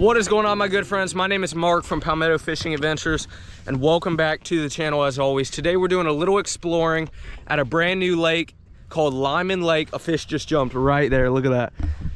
What is going on, my good friends? My name is Mark from Palmetto Fishing Adventures, and welcome back to the channel as always. Today we're doing a little exploring at a brand new lake called Lyman Lake. A fish just jumped right there, look at that.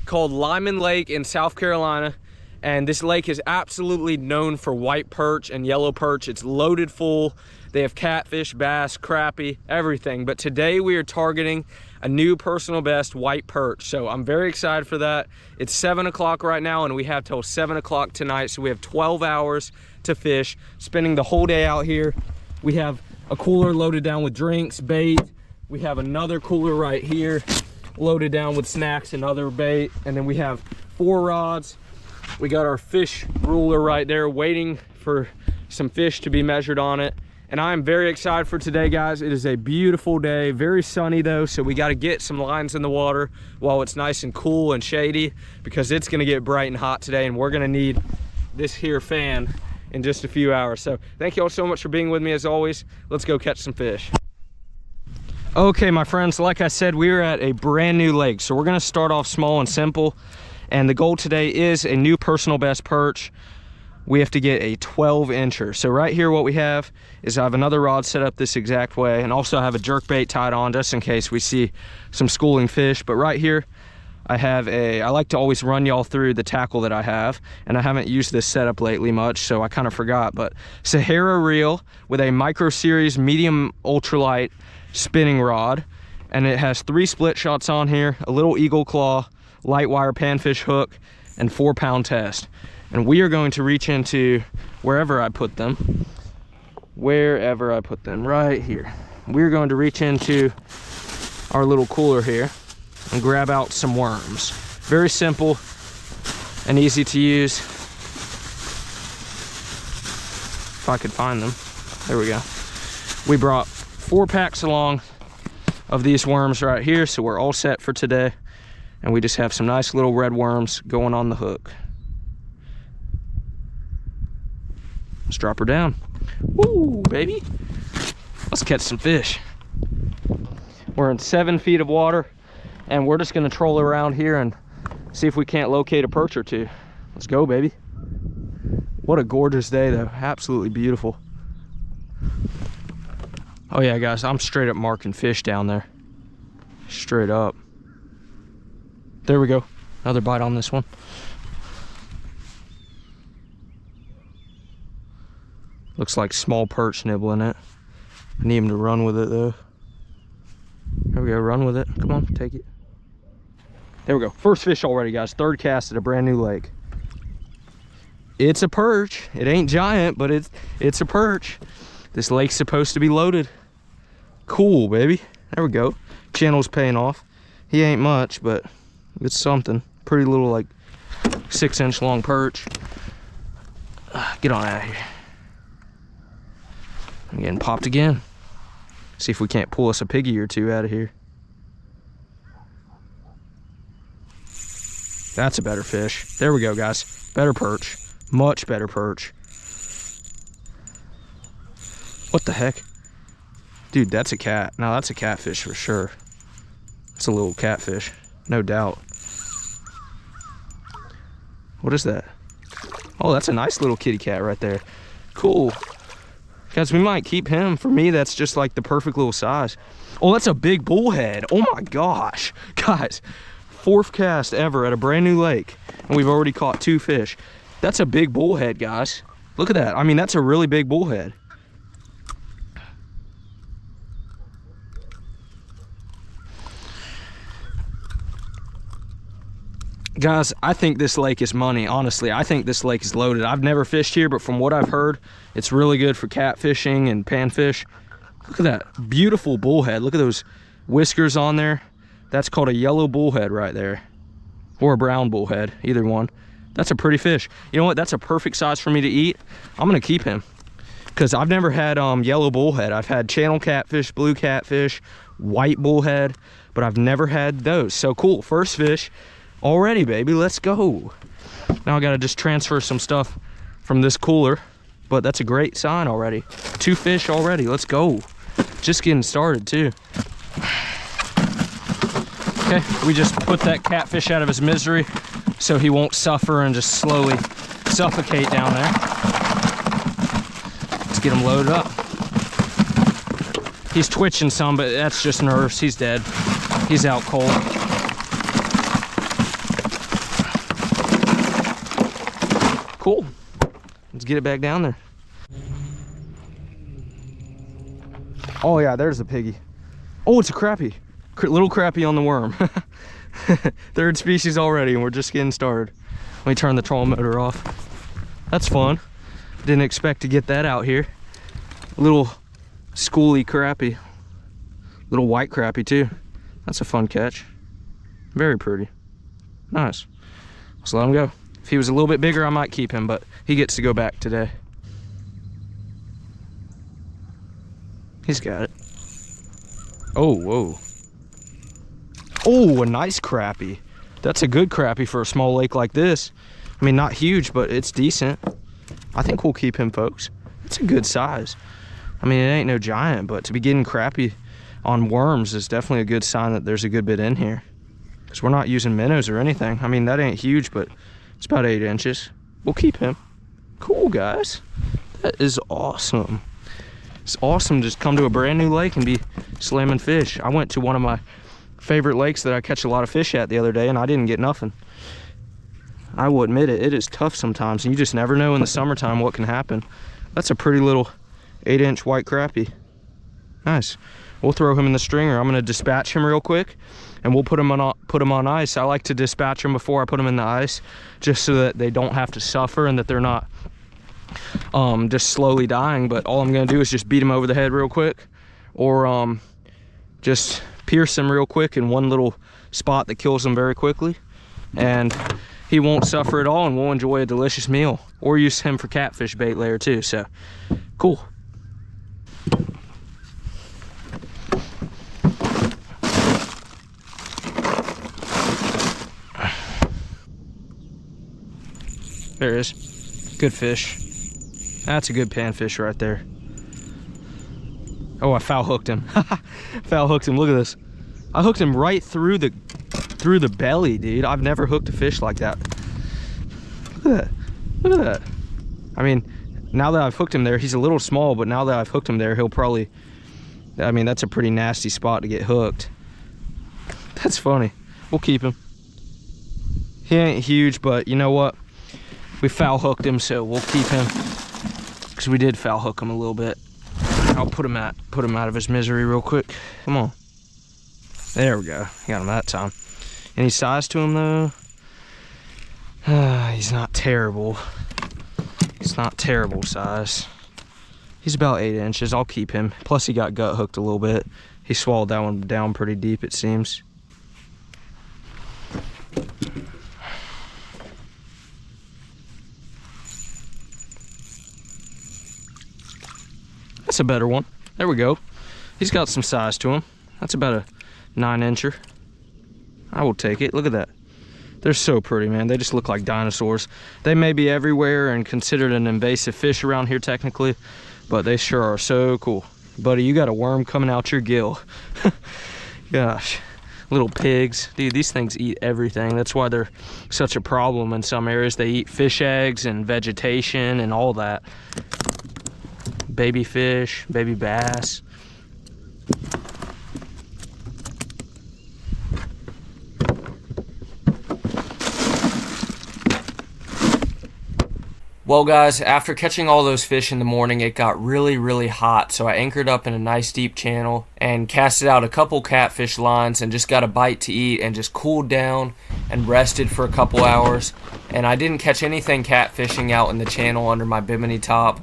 Called Lyman Lake in South Carolina. And this lake is absolutely known for white perch and yellow perch. It's loaded full. They have catfish, bass, crappie, everything. But today we are targeting a new personal best, white perch. So I'm very excited for that. It's 7 o'clock right now and we have till 7 o'clock tonight. So we have 12 hours to fish, spending the whole day out here. We have a cooler loaded down with drinks, bait. We have another cooler right here loaded down with snacks and other bait. And then we have 4 rods. We got our fish ruler right there waiting for some fish to be measured on it. And I am very excited for today, guys. It is a beautiful day, very sunny though, so we got to get some lines in the water while it's nice and cool and shady, because it's going to get bright and hot today and we're going to need this here fan in just a few hours. So thank you all so much for being with me as always. Let's go catch some fish. Okay, my friends, like I said, we are at a brand new lake, so we're going to start off small and simple. And the goal today is a new personal best perch. We have to get a 12-incher. So right here what we have is I have another rod set up this exact way, and also I have a jerk bait tied on just in case we see some schooling fish. But right here I have I like to always run y'all through the tackle that I have, and I haven't used this setup lately much, so I kind of forgot. But Sahara reel with a Micro Series medium ultralight spinning rod, and it has 3 split shots on here, a little eagle claw, light wire panfish hook, and 4-pound test. And we are going to reach into wherever I put them, right here. We're going to reach into our little cooler here and grab out some worms. Very simple and easy to use. If I could find them. There we go. We brought 4 packs along of these worms right here, so we're all set for today. And we just have some nice little red worms going on the hook. Let's drop her down. Woo, baby. Let's catch some fish. We're in 7 feet of water, and we're just gonna troll around here and see if we can't locate a perch or two. Let's go, baby. What a gorgeous day though, absolutely beautiful. Oh yeah, guys, I'm straight up marking fish down there. Straight up. There we go, another bite on this one. Looks like small perch nibbling it. I need him to run with it though. There we go, run with it. Come on, take it. There we go, first fish already, guys. 3rd cast at a brand new lake. It's a perch. It ain't giant, but it's a perch. This lake's supposed to be loaded. Cool, baby. There we go. Channel's paying off. He ain't much, but it's something. Pretty little, like 6-inch long perch. Get on out of here. I'm getting popped again. See if we can't pull us a piggy or two out of here. That's a better fish. There we go, guys. Better perch. Much better perch. What the heck? Dude, that's a cat. No, that's a catfish for sure. It's a little catfish, no doubt. What is that? Oh, that's a nice little kitty cat right there. Cool. Guys, we might keep him. For me, that's just like the perfect little size. Oh, that's a big bullhead. Oh my gosh. Guys, 4th cast ever at a brand new lake, and we've already caught 2 fish. That's a big bullhead, guys. Look at that. I mean, that's a really big bullhead. Guys, I think this lake is money, honestly. I think this lake is loaded. I've never fished here, but from what I've heard, it's really good for catfishing and panfish. Look at that beautiful bullhead. Look at those whiskers on there. That's called a yellow bullhead right there. Or a brown bullhead, either one. That's a pretty fish. You know what? That's a perfect size for me to eat. I'm gonna keep him, because I've never had yellow bullhead. I've had channel catfish, blue catfish, white bullhead, but I've never had those. So cool, first fish already, baby. Let's go. Now I gotta just transfer some stuff from this cooler, but that's a great sign already. 2 fish already. Let's go. Just getting started too. Okay, we just put that catfish out of his misery so he won't suffer and just slowly suffocate down there. Let's get him loaded up. He's twitching some, but that's just nerves. He's dead. He's out cold. Cool. Let's get it back down there. Oh yeah, there's a piggy. Oh, it's a crappie. Little crappie on the worm. Third species already, and we're just getting started. Let me turn the trolling motor off. That's fun. Didn't expect to get that out here. A little schooly crappie. Little white crappie too. That's a fun catch. Very pretty. Nice. Let's let him go. If he was a little bit bigger, I might keep him, but he gets to go back today. He's got it. Oh, whoa. Oh, a nice crappie. That's a good crappie for a small lake like this. I mean, not huge, but it's decent. I think we'll keep him, folks. It's a good size. I mean, it ain't no giant, but to be getting crappie on worms is definitely a good sign that there's a good bit in here. Because we're not using minnows or anything. I mean, that ain't huge, but it's about 8 inches. We'll keep him. Cool, guys. That is awesome. It's awesome to just come to a brand new lake and be slamming fish. I went to one of my favorite lakes that I catch a lot of fish at the other day, and I didn't get nothing. I will admit it, it is tough sometimes, and you just never know in the summertime what can happen. That's a pretty little 8-inch white crappie. Nice. We'll throw him in the stringer. I'm gonna dispatch him real quick, and we'll put him on ice. I like to dispatch them before I put them in the ice, just so that they don't have to suffer and that they're not just slowly dying. But all I'm gonna do is just beat him over the head real quick, or just pierce him real quick in one little spot that kills him very quickly, and he won't suffer at all, and we'll enjoy a delicious meal, or use him for catfish bait later too. So cool. There it is. Good fish. That's a good panfish right there. Oh, I foul hooked him. Foul hooked him. Look at this. I hooked him right through the belly, dude. I've never hooked a fish like that. Look at that. Look at that. I mean, now that I've hooked him there, he's a little small, but now that I've hooked him there, he'll probably, I mean, that's a pretty nasty spot to get hooked. That's funny. We'll keep him. He ain't huge, but you know what? We foul hooked him, so we'll keep him, because we did foul hook him a little bit. I'll put him out of his misery real quick. Come on. There we go. Got him that time. Any size to him though? He's not terrible. He's not terrible size. He's about 8 inches. I'll keep him. Plus he got gut hooked a little bit. He swallowed that one down pretty deep, it seems. That's a better one. There we go. He's got some size to him. That's about a 9-incher. I will take it. Look at that. They're so pretty, man. They just look like dinosaurs. They may be everywhere and considered an invasive fish around here technically, but they sure are so cool. Buddy, you got a worm coming out your gill. Gosh. Little pigs. Dude, these things eat everything. That's why they're such a problem in some areas. They eat fish eggs and vegetation and all that. Baby fish, baby bass. Well guys, after catching all those fish in the morning, it got really hot, so I anchored up in a nice deep channel and casted out a couple catfish lines and just got a bite to eat and just cooled down and rested for a couple hours. And I didn't catch anything catfishing out in the channel under my bimini top.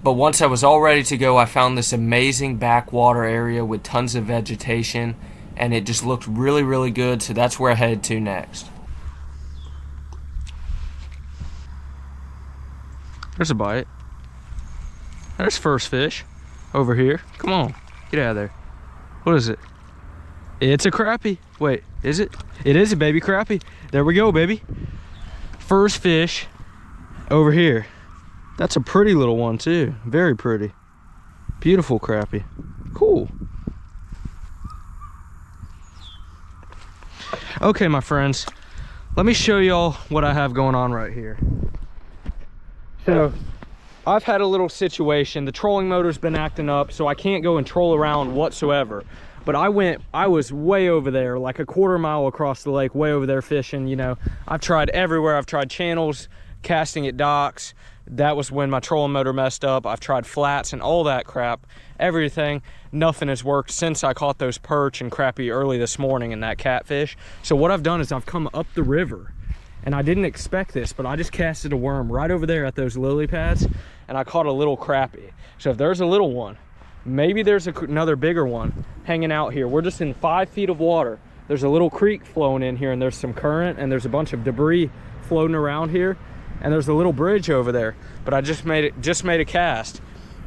But once I was all ready to go, I found this amazing backwater area with tons of vegetation, and it just looked really good, so that's where I headed to next. There's a bite. There's first fish over here. Come on, get out of there. What is it? It's a crappie. Wait, is it? It is a baby crappie. There we go, baby. First fish over here. That's a pretty little one too. Very pretty. Beautiful crappie. Cool. Okay, my friends. Let me show y'all what I have going on right here. So I've had a little situation. The trolling motor's been acting up, so I can't go and troll around whatsoever. But I was way over there, like a quarter mile across the lake, way over there fishing. You know, I've tried everywhere. I've tried channels, casting at docks. That was when my trolling motor messed up. I've tried flats and all that crap, everything. Nothing has worked since I caught those perch and crappie early this morning and that catfish. So what I've done is I've come up the river, and I didn't expect this, but I just casted a worm right over there at those lily pads, and I caught a little crappie. So if there's a little one, maybe there's another bigger one hanging out here. We're just in 5 feet of water. There's a little creek flowing in here, and there's some current, and there's a bunch of debris floating around here, and there's a little bridge over there. But I just made a cast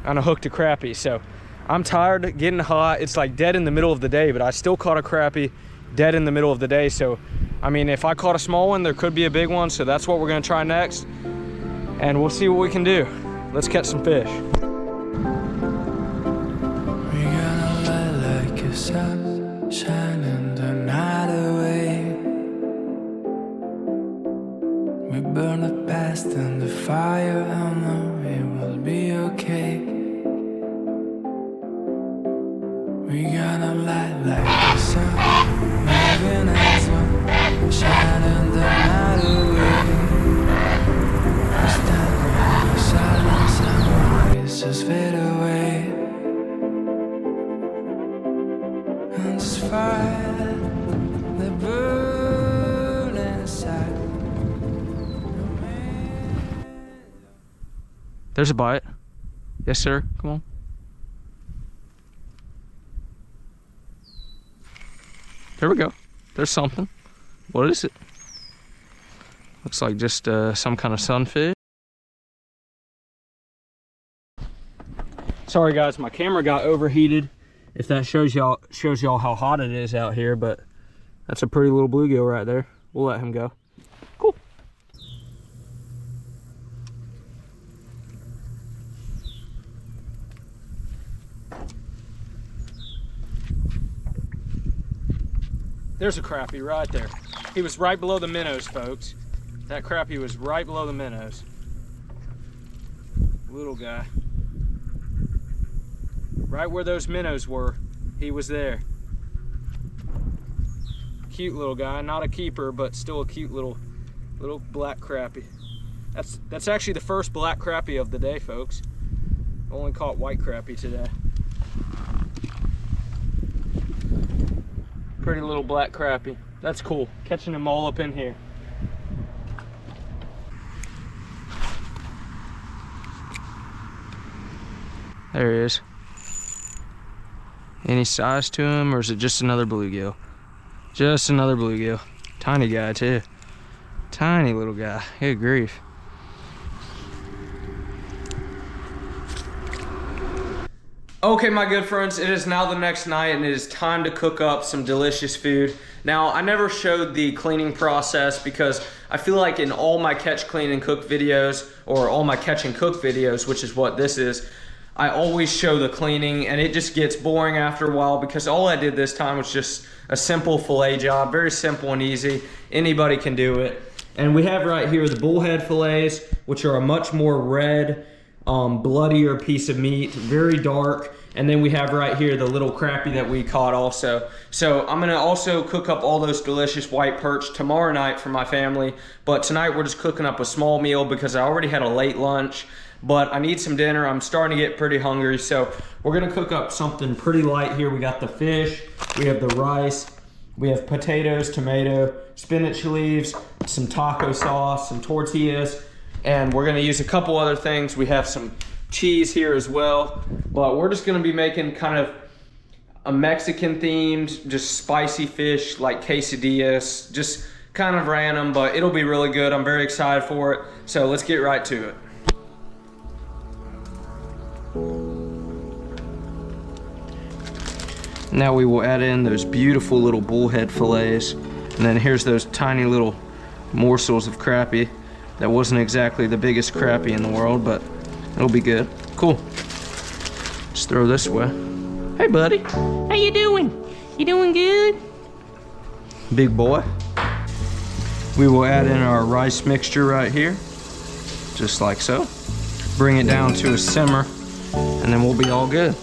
on a hooked a crappie. So I'm tired, getting hot. It's like dead in the middle of the day, but I still caught a crappie dead in the middle of the day. So I mean, if I caught a small one, there could be a big one. So that's what we're gonna try next, and we'll see what we can do. Let's catch some fish. We're gonna let like a sun shining the night away. We burn the past in the fire, I know it will be okay. We're gonna light like the sun, moving as one, shining the night away. We stand in the silence and voices fade away. And this fire, the burn inside. There's a bite. Yes, sir. Come on. There we go. There's something. What is it? Looks like just some kind of sunfish. Sorry guys, my camera got overheated. If that shows y'all how hot it is out here, but that's a pretty little bluegill right there. We'll let him go. Cool. There's a crappie right there. He was right below the minnows, folks. That crappie was right below the minnows. Little guy. Right where those minnows were, he was there. Cute little guy, not a keeper, but still a cute little black crappie. That's actually the first black crappie of the day, folks. Only caught white crappie today. Pretty little black crappie. That's cool. Catching them all up in here. There he is. Any size to him, or is it just another bluegill? Just another bluegill. Tiny guy too. Tiny little guy. Good grief. Okay, my good friends, it is now the next night and it is time to cook up some delicious food. Now, I never showed the cleaning process because I feel like in all my catch, clean, and cook videos, or all my catch and cook videos, which is what this is, I always show the cleaning, and it just gets boring after a while because all I did this time was just a simple fillet job, very simple and easy. Anybody can do it. And we have right here the bullhead fillets, which are a much more red, bloodier piece of meat, very dark. And then we have right here the little crappie that we caught also. So I'm gonna also cook up all those delicious white perch tomorrow night for my family. But tonight we're just cooking up a small meal because I already had a late lunch, but I need some dinner. I'm starting to get pretty hungry. So we're gonna cook up something pretty light here. We got the fish, we have the rice, we have potatoes, tomato, spinach leaves, some taco sauce, some tortillas, and we're gonna use a couple other things. We have some cheese here as well, but we're just gonna be making kind of a Mexican themed, just spicy fish like quesadillas, just kind of random, but it'll be really good. I'm very excited for it. So let's get right to it. Now we will add in those beautiful little bullhead fillets, and then here's those tiny little morsels of crappie. That wasn't exactly the biggest crappie in the world, but it'll be good. Cool. Just throw this away. Hey, buddy. How you doing? You doing good? Big boy. We will add in our rice mixture right here, just like so. bring it down to a simmer, and then we'll be all good.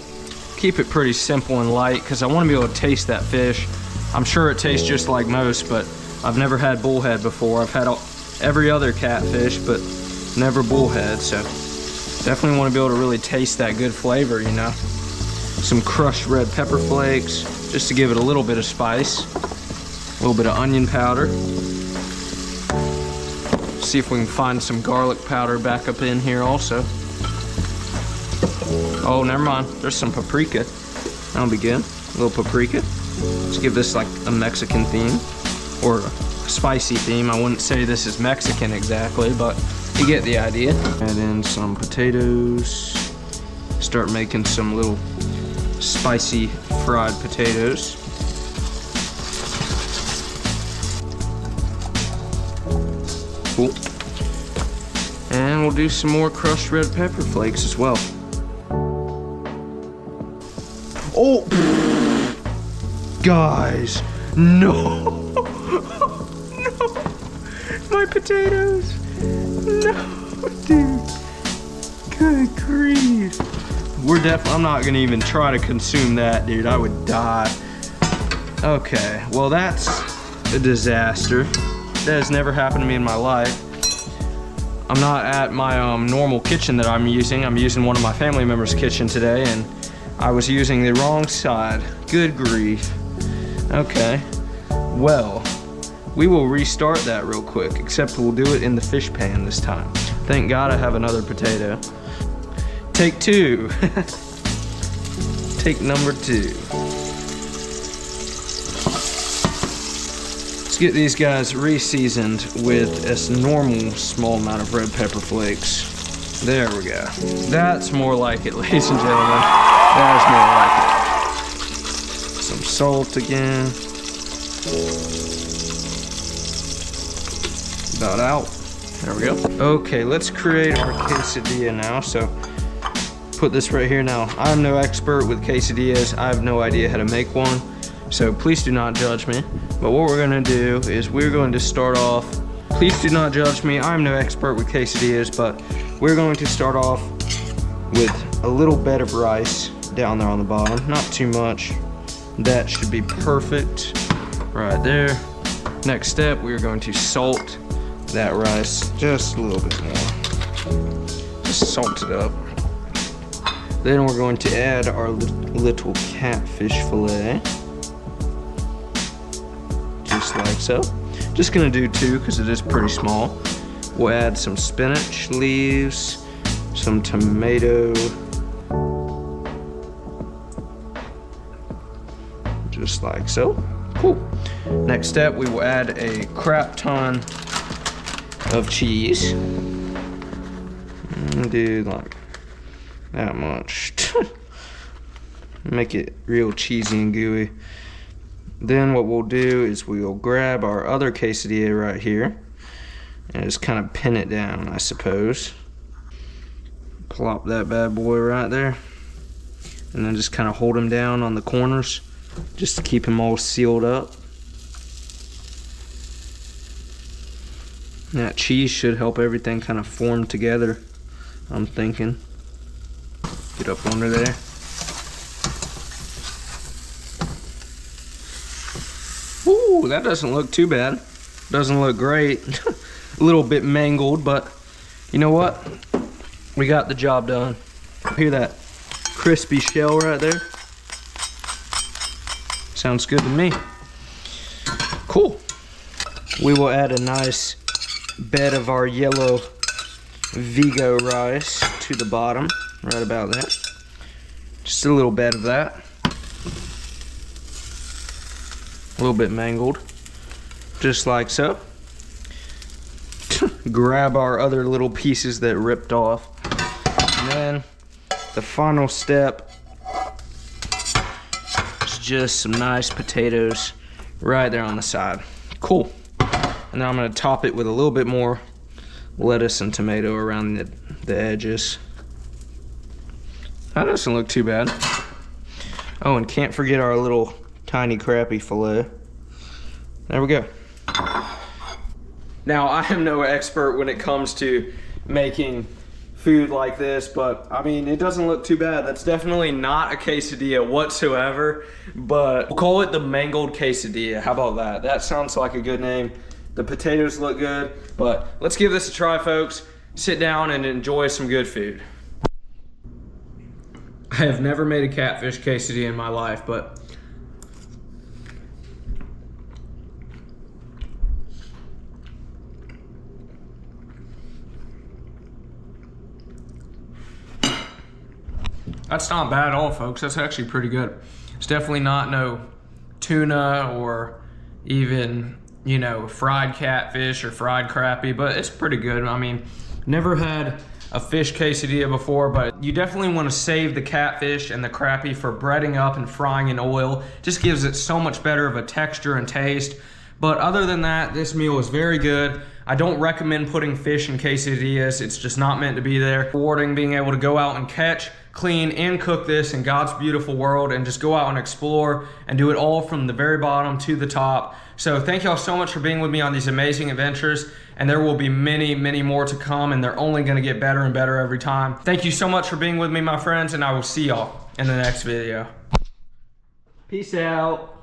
Keep it pretty simple and light because I want to be able to taste that fish. I'm sure it tastes just like most, but I've never had bullhead before. I've had every other catfish, but never bullhead, so definitely want to be able to really taste that good flavor, you know. Some crushed red pepper flakes, just to give it a little bit of spice. A little bit of onion powder. See if we can find some garlic powder back up in here also. Oh, never mind. There's some paprika. That'll be good. A little paprika. Let's give this like a Mexican theme, or a spicy theme. I wouldn't say this is Mexican exactly, but you get the idea. Add in some potatoes. Start making some little spicy fried potatoes. Cool. And we'll do some more crushed red pepper flakes as well. Oh, guys, no, no, my potatoes, no, dude, good grief. I'm not gonna even try to consume that, dude, I would die. Okay, well that's a disaster. That has never happened to me in my life. I'm not at my normal kitchen that I'm using. I'm using one of my family members' kitchen today, and I was using the wrong side. Good grief. Okay, well, we will restart that real quick, except we'll do it in the fish pan this time. Thank God I have another potato. Take two. Take number 2. Let's get these guys re-seasoned with a normal small amount of red pepper flakes. There we go. That's more like it, ladies and gentlemen. That's more like it. Some salt again. About out. There we go. Okay, let's create our quesadilla now. So put this right here. Now, I'm no expert with quesadillas. I have no idea how to make one. So please do not judge me. But what we're gonna do is we're going to start off, please do not judge me. I'm no expert with quesadillas, but we're going to start off with a little bed of rice down there on the bottom. Not too much. That should be perfect right there. Next step, we're going to salt that rice just a little bit more. Just salt it up. Then we're going to add our little catfish fillet. Just like so. Just gonna do 2 because it is pretty small. We'll add some spinach leaves, some tomato. Just like so. Cool. Next step, we will add a crap ton of cheese. Do like that much. Make it real cheesy and gooey. Then what we'll do is we'll grab our other quesadilla right here and just kind of pin it down, I suppose. Plop that bad boy right there. And then just kind of hold him down on the corners just to keep him all sealed up. And that cheese should help everything kind of form together, I'm thinking. Get up under there. Ooh, that doesn't look too bad. Doesn't look great. A little bit mangled, but you know what? We got the job done. Hear that crispy shell right there? Sounds good to me. Cool. We will add a nice bed of our yellow Vigo rice to the bottom, right about there. Just a little bed of that. A little bit mangled, just like so. Grab our other little pieces that ripped off. And then the final step is just some nice potatoes right there on the side. Cool. And then I'm gonna top it with a little bit more lettuce and tomato around the edges. That doesn't look too bad. Oh, and can't forget our little tiny crappie fillet. There we go. Now, I am no expert when it comes to making food like this, but I mean, it doesn't look too bad. That's definitely not a quesadilla whatsoever, but we'll call it the mangled quesadilla. How about that? That sounds like a good name. The potatoes look good, but let's give this a try, folks. Sit down and enjoy some good food. I have never made a catfish quesadilla in my life, but that's not bad at all, folks. That's actually pretty good. It's definitely not no tuna or even, you know, fried catfish or fried crappie, but it's pretty good. I mean, never had a fish quesadilla before, but you definitely want to save the catfish and the crappie for breading up and frying in oil. Just gives it so much better of a texture and taste. But other than that, this meal is very good. I don't recommend putting fish in quesadillas. It's just not meant to be there. Rewarding being able to go out and catch, clean, and cook this in God's beautiful world and just go out and explore and do it all from the very bottom to the top. So thank y'all so much for being with me on these amazing adventures, and there will be many, many more to come, and they're only gonna get better and better every time. Thank you so much for being with me, my friends, and I will see y'all in the next video. Peace out.